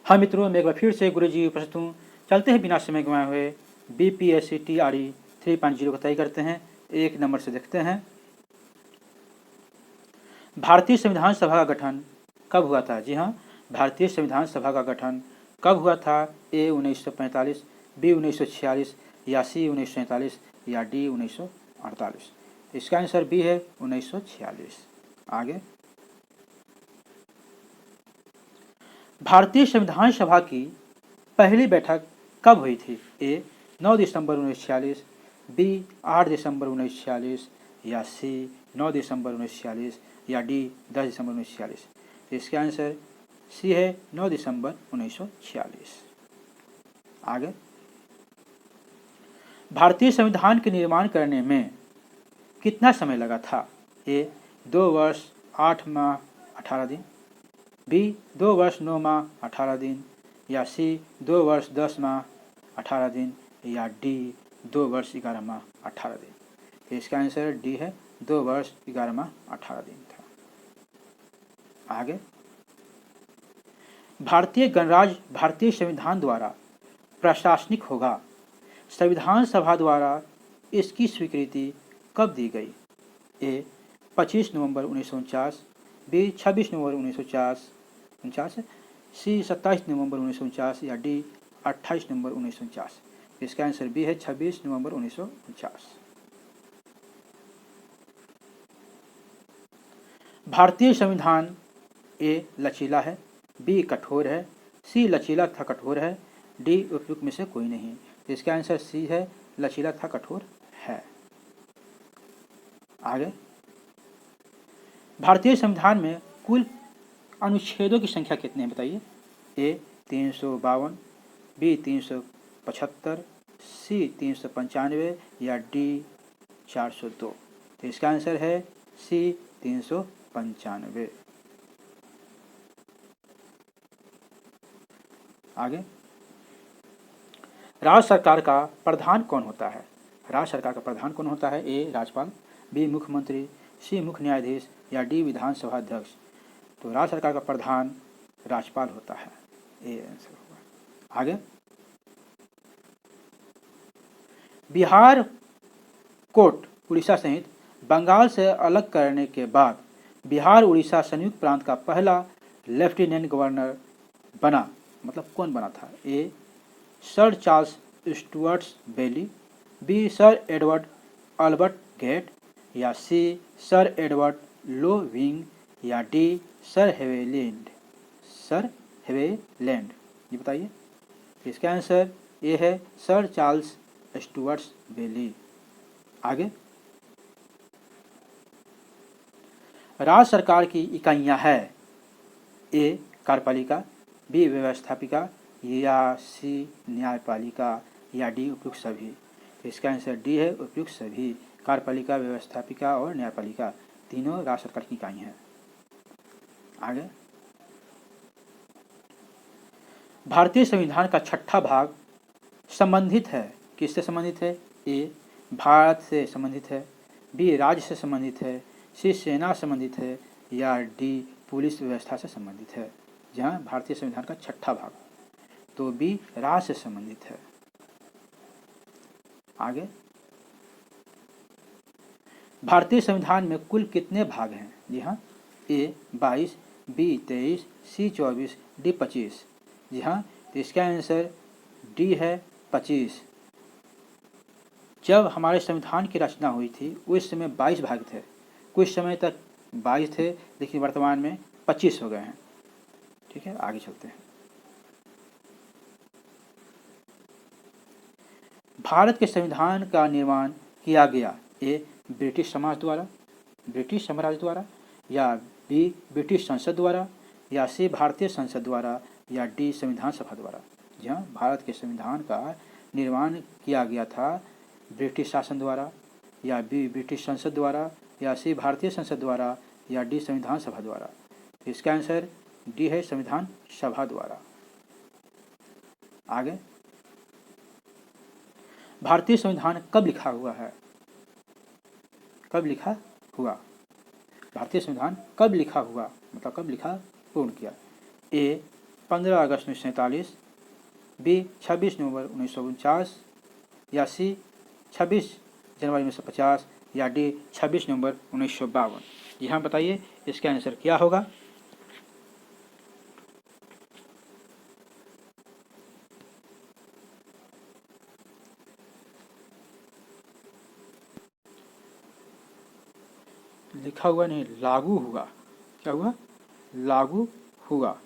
हाँ मित्रों, मैं एक बार फिर से गुरुजी उपस्थित हूँ। चलते हैं बिना समय गंवाए हुए BPSC TRE 3.0 को तय करते हैं। 1 नंबर से देखते हैं। भारतीय संविधान सभा का गठन कब हुआ था? जी हाँ, भारतीय संविधान सभा का गठन कब हुआ था? A 1945, B 1946 या C 1947 या D 1948? इसका आंसर B है 1946। आगे, भारतीय संविधान सभा की पहली बैठक कब हुई थी? A 9 दिसंबर 1946, B 8 दिसंबर 1946 या C 9 दिसंबर 1946 या D 10 दिसंबर 1946? इसका आंसर C है 9 दिसंबर 1946। आगे, भारतीय संविधान के निर्माण करने में कितना समय लगा था? A 2 वर्ष 8 माह 18 दिन, B 2 वर्ष 9 माह 18 दिन या C 2 वर्ष 10 माह 18 दिन या D 2 वर्ष 11 माह 18 दिन? तो इसका आंसर D है 2 वर्ष 11 माह 18 दिन था। आगे, भारतीय गणराज्य भारतीय संविधान द्वारा प्रशासनिक होगा। संविधान सभा द्वारा इसकी स्वीकृति कब दी गई? A 25 November 1949, B 26 November 1949, C 27 नवंबर 1949 या D 28 नवंबर 1949? इसका आंसर B है 26 नवंबर 1949। भारतीय संविधान A लचीला है, B कठोर है, C लचीला तथा कठोर है, D उपयुक्त में से कोई नहीं? इसका आंसर C है लचीला तथा कठोर है। आगे, भारतीय संविधान में कुल अनुच्छेदों की संख्या कितनी है बताइए? A 352, B 375, C 395 या D 402? तो इसका आंसर है C 395। आगे, राज्य सरकार का प्रधान कौन होता है? राज्य सरकार का प्रधान कौन होता है? A राज्यपाल, B मुख्यमंत्री, C मुख्य न्यायाधीश या D विधानसभा अध्यक्ष? तो राज्य सरकार का प्रधान राज्यपाल होता है। ए आंसर होगा। आगे, बिहार कोट उड़ीसा सहित बंगाल से अलग करने के बाद बिहार उड़ीसा संयुक्त प्रांत का पहला लेफ्टिनेंट गवर्नर बना, मतलब कौन बना था? A sir Charles Stuart Bailey, B sir Edward Albert Gate या C sir Edward Lowing या D sir Haveland? Sir Haveland, ये बताइए। इसका आंसर ये है सर चार्ल्स स्टुअर्ट बेली। आगे, राज्य सरकार की इकाइयां है A कार्यपालिका, B व्यवस्थापिका या C न्यायपालिका या D उपयुक्त सभी? इसका आंसर D है उपयुक्त सभी। कार्यपालिका, व्यवस्थापिका और न्यायपालिका तीनों राज्य सरकार की इकाई हैं। आगे, भारतीय संविधान का 6ठा भाग संबंधित है, किससे संबंधित है? A भारत से संबंधित है, B राज्य से संबंधित है, C सेना से संबंधित है या D पुलिस व्यवस्था से संबंधित है? जहाँ भारतीय संविधान का 6ठा भाग, तो B राज्य से संबंधित है। आगे, भारतीय संविधान में कुल कितने भाग हैं? जी हाँ, A 22, B 23, C 24, D 25? जी हाँ, तो इसका आंसर D है 25। जब हमारे संविधान की रचना हुई थी उस समय 22 भाग थे, कुछ समय तक 22 थे, लेकिन वर्तमान में 25 हो गए हैं। ठीक है, आगे चलते हैं। भारत के संविधान का निर्माण किया गया A ब्रिटिश साम्राज्य द्वारा या B ब्रिटिश संसद द्वारा या C भारतीय संसद द्वारा या D संविधान सभा द्वारा? जहाँ भारत के संविधान का निर्माण किया गया था ब्रिटिश शासन द्वारा या B ब्रिटिश संसद द्वारा या C भारतीय संसद द्वारा या D संविधान सभा द्वारा? तो इसका आंसर D है संविधान सभा द्वारा। आगे, भारतीय संविधान कब लिखा हुआ है? कब लिखा हुआ? भारतीय संविधान कब लिखा हुआ, मतलब कब लिखा पूर्ण किया? A 15 अगस्त 1947, बी 26 नवंबर 1949, या सी 26 जनवरी 1950, या डी 26 नवंबर 1952। जी हाँ, बताइए इसका आंसर क्या होगा। लिखा हुआ नहीं, लागू हुआ। क्या हुआ? लागू हुआ।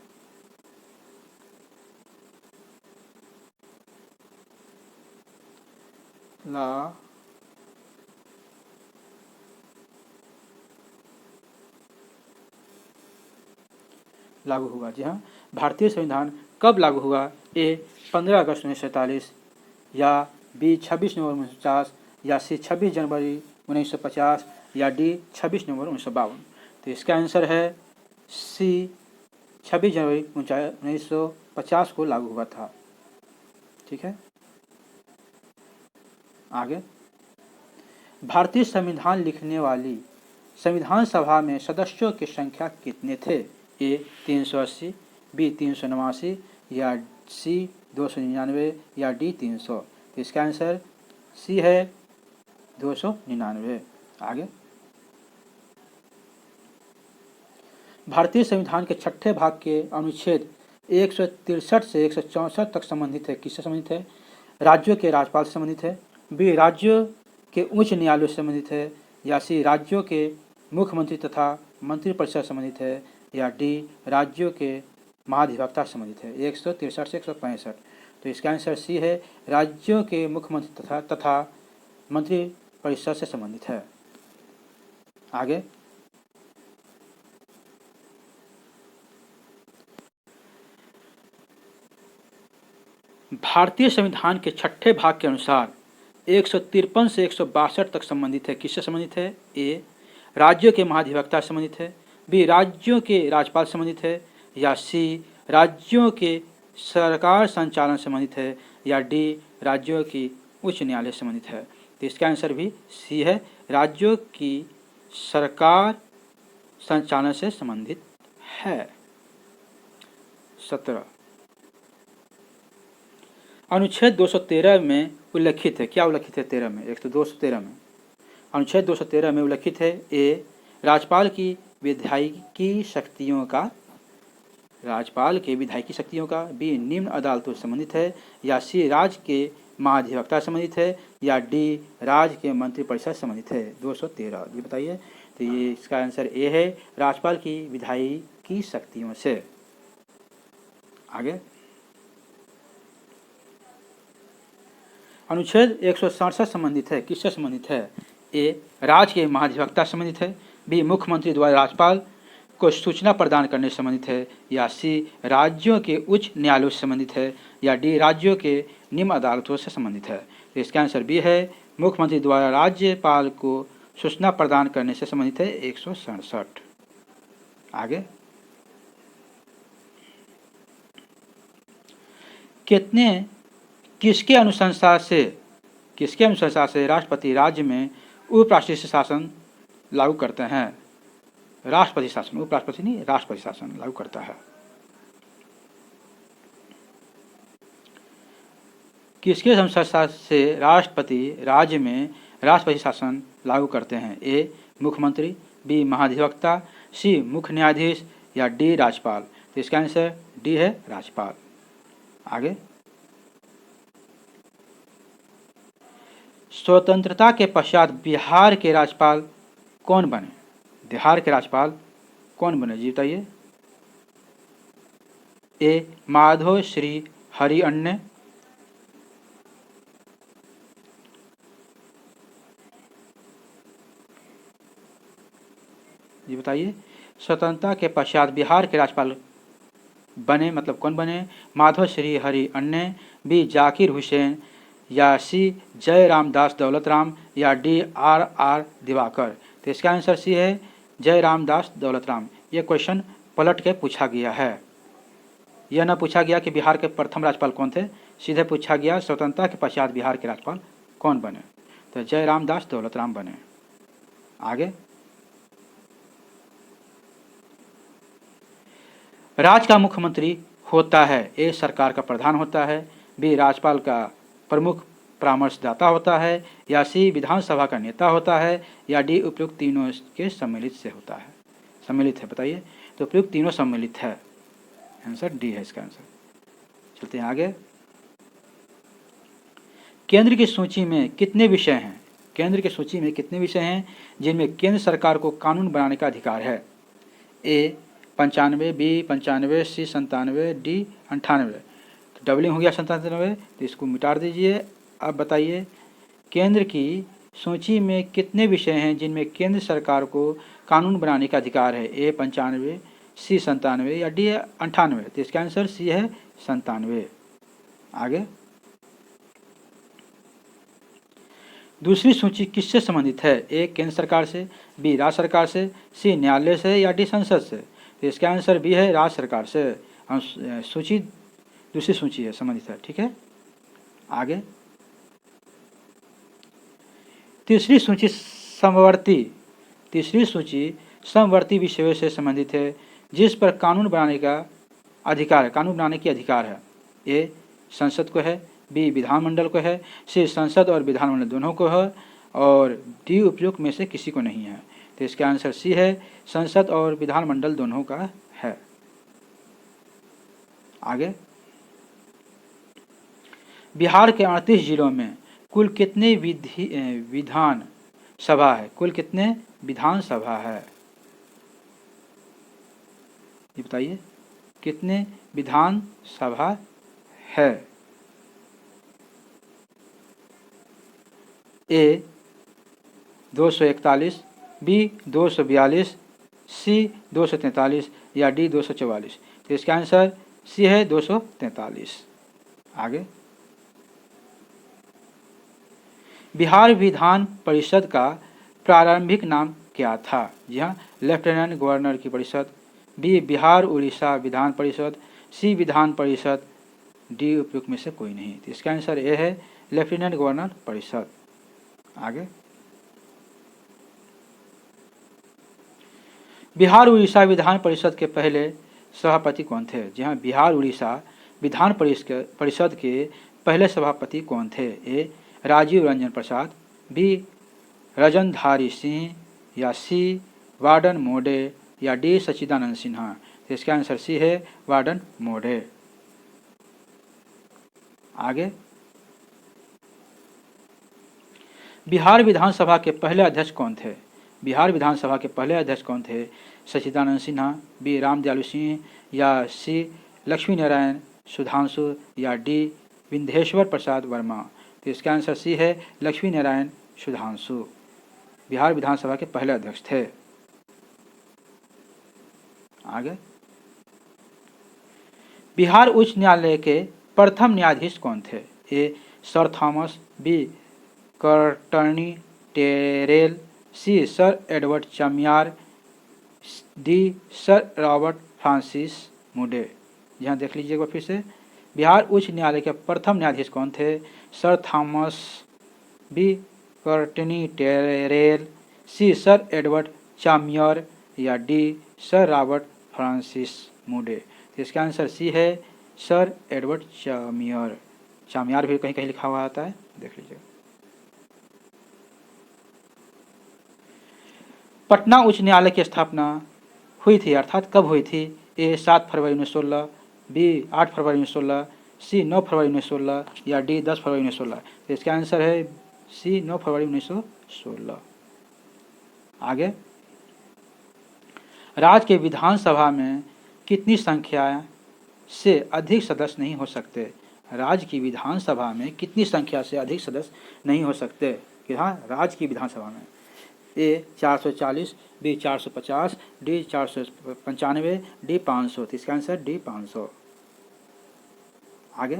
लागू हुआ। जी हाँ, भारतीय संविधान कब लागू हुआ? ए 15 अगस्त 1947, या बी 26 नवंबर 1950, या सी 26 जनवरी 1950, या डी 26 नवंबर 1952। तो इसका आंसर है सी 26 जनवरी 1950 को लागू हुआ था। ठीक है, आगे। भारतीय संविधान लिखने वाली संविधान सभा में सदस्यों की संख्या कितने थे? ए 380, बी 389, या सी 299, या डी 300। तो इसका आंसर सी है 299। आगे। भारतीय संविधान के छठे भाग के अनुच्छेद 163 से 164 तक संबंधित है। किससे संबंधित है? राज्यों के राज्यपाल से संबंधित है, बी राज्यों के उच्च न्यायालयों से संबंधित है, या सी राज्यों के मुख्यमंत्री तथा मंत्रिपरिषद से संबंधित है, या डी राज्यों के महाधिवक्ता से संबंधित है। 163 से 165। तो इसका आंसर सी है, राज्यों के मुख्यमंत्री तथा मंत्रिपरिषद से संबंधित है। आगे। भारतीय संविधान के छठे भाग के अनुसार 153 से 162 तक संबंधित है। किससे संबंधित है? ए राज्यों के महाधिवक्ता से संबंधित है, बी राज्यों के राज्यपाल से संबंधित है, या सी राज्यों के सरकार संचालन से संबंधित है, या डी राज्यों की उच्च न्यायालय से संबंधित है। तो इसका आंसर भी सी है, राज्यों की सरकार संचालन से संबंधित है। 17 अनुच्छेद 213 में उल्लेखित है। क्या उल्लेखित है? 13 में 213 में अनुच्छेद 213 में उल्लेखित है। ए राज्यपाल की विधायिकी शक्तियों का, बी निम्न अदालतों से संबंधित है, या सी राज्य के महाधिवक्ता से संबंधित है, या डी राज्य के मंत्रिपरिषद से संबंधित है। 213 ये बताइए। तो ये इसका आंसर ए है, राज्यपाल की विधायिकी शक्तियों से। आगे। अनुच्छेद 167 संबंधित है। किससे संबंधित है? ए राज्य के महाधिवक्ता से संबंधित है, बी मुख्यमंत्री द्वारा राज्यपाल को सूचना प्रदान करने से संबंधित है, या सी राज्यों के उच्च न्यायालयों से संबंधित है, या डी राज्यों के निम्न अदालतों से संबंधित है। तो इसका आंसर बी है, मुख्यमंत्री द्वारा राज्यपाल को सूचना प्रदान करने से संबंधित है। 167। आगे। किसके अनुशंसा से राष्ट्रपति राज्य में उपराष्ट्रीय शासन लागू करते हैं? राष्ट्रपति शासन, उपराष्ट्रपति नहीं, राष्ट्रपति शासन लागू करता है। किसके अनुशंसा से राष्ट्रपति राज्य में राष्ट्रपति शासन लागू करते हैं? ए मुख्यमंत्री, बी महाधिवक्ता, सी मुख्य न्यायाधीश, या डी राज्यपाल। तो इसका आंसर डी है, राज्यपाल। आगे। स्वतंत्रता के पश्चात बिहार के राज्यपाल कौन बने? बिहार के राज्यपाल कौन बने जी बताइए। ए माधव श्री हरि अन्य, जी बताइए। स्वतंत्रता के पश्चात बिहार के राज्यपाल बने मतलब कौन बने? माधव श्री हरि अन्य, बी जाकिर हुसैन, या सी जयराम दास दौलत राम, या डी आर दिवाकर। तो इसका आंसर सी है, जयराम दास दौलत राम। ये क्वेश्चन पलट के पूछा गया है। यह न पूछा गया कि बिहार के प्रथम राज्यपाल कौन थे, सीधे पूछा गया स्वतंत्रता के पश्चात बिहार के राज्यपाल कौन बने। तो जयराम दास दौलत राम बने। आगे। राज्य का मुख्यमंत्री होता है? ए सरकार का प्रधान होता है, बी राज्यपाल का प्रमुख परामर्शदाता होता है, या सी विधानसभा का नेता होता है, या डी उपयुक्त तीनों के सम्मिलित से होता है? सम्मिलित है, बताइए। तो उपयुक्त तीनों सम्मिलित है, आंसर डी है इसका आंसर। चलते हैं आगे। केंद्र की सूची में कितने विषय हैं? केंद्र की सूची में कितने विषय हैं जिनमें केंद्र सरकार को कानून बनाने का अधिकार है? ए 95, बी 95, सी 97, डी 98। तो डबलिंग हो गया 97, तो इसको मिटा दीजिए। अब बताइए, केंद्र की सूची में कितने विषय हैं जिनमें केंद्र सरकार को कानून बनाने का अधिकार है? ए 95, सी 97 या डी 98। तो इसका आंसर सी है 97। आगे, दूसरी सूची किससे संबंधित है? ए केंद्र सरकार से, बी राज्य सरकार से, सी न्यायालय से या डी संसद से? तो इसका आंसर बी है राज्य सरकार से। सूची दूसरी सूची है, संबंधित है, ठीक है। आगे, तीसरी सूची समवर्ती विषयों से संबंधित है जिस पर कानून बनाने का अधिकार है, कानून बनाने की अधिकार है। ए संसद को है, बी विधानमंडल को है, सी संसद और विधानमंडल दोनों को है, और डी उपयुक्त में से किसी को नहीं है। तो इसका आंसर सी है, संसद और विधानमंडल दोनों का है। आगे, बिहार के 38 जिलों में कुल कितने विधान सभा है? कुल कितने विधानसभा है, ये बताइए। कितने विधान सभा है? ए 241, बी 242, सी 243 या डी 244। तो इसका आंसर सी है 243। आगे, बिहार विधान परिषद का प्रारंभिक नाम क्या था? जी हाँ, लेफ्टिनेंट गवर्नर की परिषद, बी बिहार उड़ीसा विधान परिषद, सी विधान परिषद, डी उपयुक्त में से कोई नहीं। तो इसका आंसर ए है लेफ्टिनेंट गवर्नर परिषद। आगे, बिहार उड़ीसा विधान परिषद के पहले सभापति कौन थे? जी हाँ, बिहार उड़ीसा विधान परिषद के पहले सभापति कौन थे? ए राजीव रंजन प्रसाद, बी रजनधारी सिंह, या सी वार्डन मोडे, या डी सच्चिदानंद सिन्हा। तो इसका आंसर सी है वार्डन मोडे। आगे, बिहार विधानसभा के पहले अध्यक्ष कौन थे? बिहार विधानसभा के पहले अध्यक्ष कौन थे? सच्चिदानंद सिन्हा, बी रामदयालु सिंह, या सी लक्ष्मी नारायण सुधांशु, या डी विंध्येश्वर प्रसाद वर्मा। तो इसका आंसर सी है लक्ष्मी नारायण सुधांशु, बिहार विधानसभा के पहले अध्यक्ष थे। आगे, बिहार उच्च न्यायालय के प्रथम न्यायाधीश कौन थे? A sir Thomas, B Courtney Terrell, C sir Edward Chamier, D sir Robert Francis Mudie. यहाँ देख लीजिएगा फिर से, बिहार उच्च न्यायालय के प्रथम न्यायाधीश कौन थे? Sir Thomas, B Courtney Terrell, C sir Edward Chamier, या डी सर रॉबर्ट फ्रांसिस मुडे। तो इसका आंसर सी है सर एडवर्ड चामियर। चामियार भी कहीं कहीं लिखा हुआ आता है, देख लीजिए। पटना उच्च न्यायालय की स्थापना हुई थी, अर्थात कब हुई थी? ए 7 फरवरी 1916, बी 8 फरवरी 1916, सी 9 फरवरी 1916, या डी 10 फरवरी 1916। तो इसका आंसर है सी 9 फरवरी 1916। आगे, राज्य के विधानसभा में कितनी संख्या से अधिक सदस्य नहीं हो सकते? राज्य की विधानसभा में कितनी संख्या से अधिक सदस्य नहीं हो सकते? कि हाँ, राज्य की विधानसभा में ए 440, बी 450, डी 495, डी 500। तो इसका आंसर डी 500। आगे,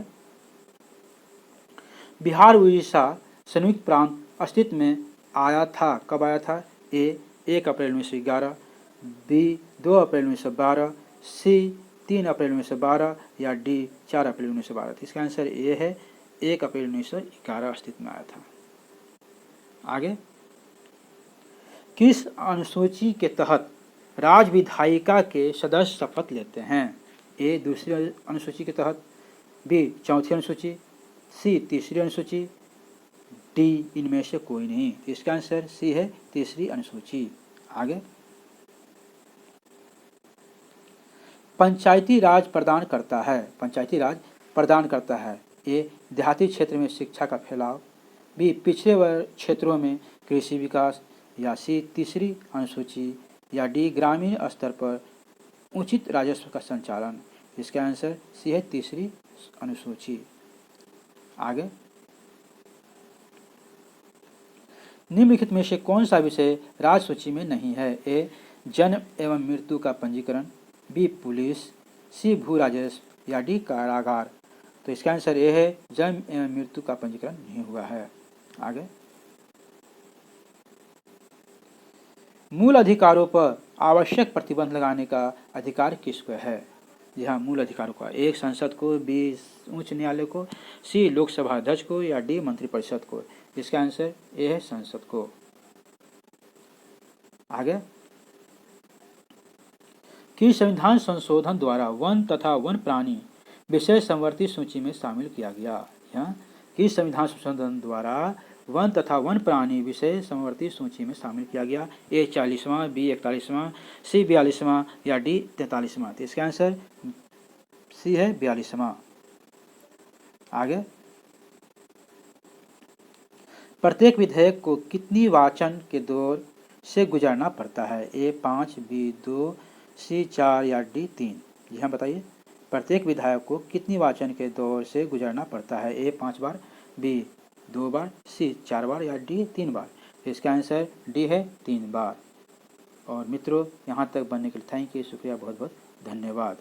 बिहार उड़ीसा संयुक्त प्रांत अस्तित्व में आया था, कब आया था? ए 1 अप्रैल 1911, बी 2 अप्रैल 1912, सी 3 अप्रैल 1912, या डी 4 अप्रैल 1912। तो इसका आंसर ए है 1 अप्रैल 1911 अस्तित्व में आया था। आगे, किस अनुसूची के तहत राज्य विधायिका के सदस्य शपथ लेते हैं? ए दूसरी अनुसूची के तहत, बी चौथी अनुसूची, सी तीसरी अनुसूची, डी इनमें से कोई नहीं। तो इसका आंसर सी है तीसरी अनुसूची। आगे, पंचायती राज प्रदान करता है, पंचायती राज प्रदान करता है। ए देहाती क्षेत्र में शिक्षा का फैलाव, बी पिछड़े वर्ग क्षेत्रों में कृषि विकास, या सी तीसरी अनुसूची, या डी ग्रामीण स्तर पर उचित राजस्व का संचालन। इसका आंसर सी है तीसरी अनुसूची। आगे, निम्नलिखित में से कौन सा विषय राज्य सूची में नहीं है? ए जन्म एवं मृत्यु का पंजीकरण, बी पुलिस, सी भू राजस्व, या डी कारागार। तो इसका आंसर ए है जन्म एवं मृत्यु का पंजीकरण नहीं हुआ है। आगे, मूल अधिकारों पर आवश्यक प्रतिबंध लगाने का अधिकार किसको है? जी हाँ, मूल अधिकारों का, एक संसद को, बी उच्च न्यायालय को, सी लोकसभा अध्यक्ष को, या डी मंत्रिपरिषद को। इसका आंसर ए है संसद को। आगे, कि संविधान संशोधन द्वारा वन तथा वन प्राणी विषय संवर्ती सूची में शामिल किया गया। यहाँ कि संविधान संशोधन द्वारा वन तथा वन प्राणी विषय संवर्ती सूची में शामिल किया गया। ए 40वां, बी 41वां, सी 42वां, या डी 43वां। तो इसका आंसर सी है 42वां। आगे, प्रत्येक विधेयक को कितनी वाचन के दौर से गुजरना पड़ता है? ए 5, बी 2, सी 4, या डी 3। यहाँ बताइए, प्रत्येक विधायक को कितनी वाचन के दौर से गुजरना पड़ता है? ए 5 बार, बी 2 बार, सी 4 बार, या डी 3 बार। इसका आंसर डी है 3 बार। और मित्रों, यहाँ तक बनने के लिए थैंक यू, शुक्रिया, बहुत बहुत धन्यवाद।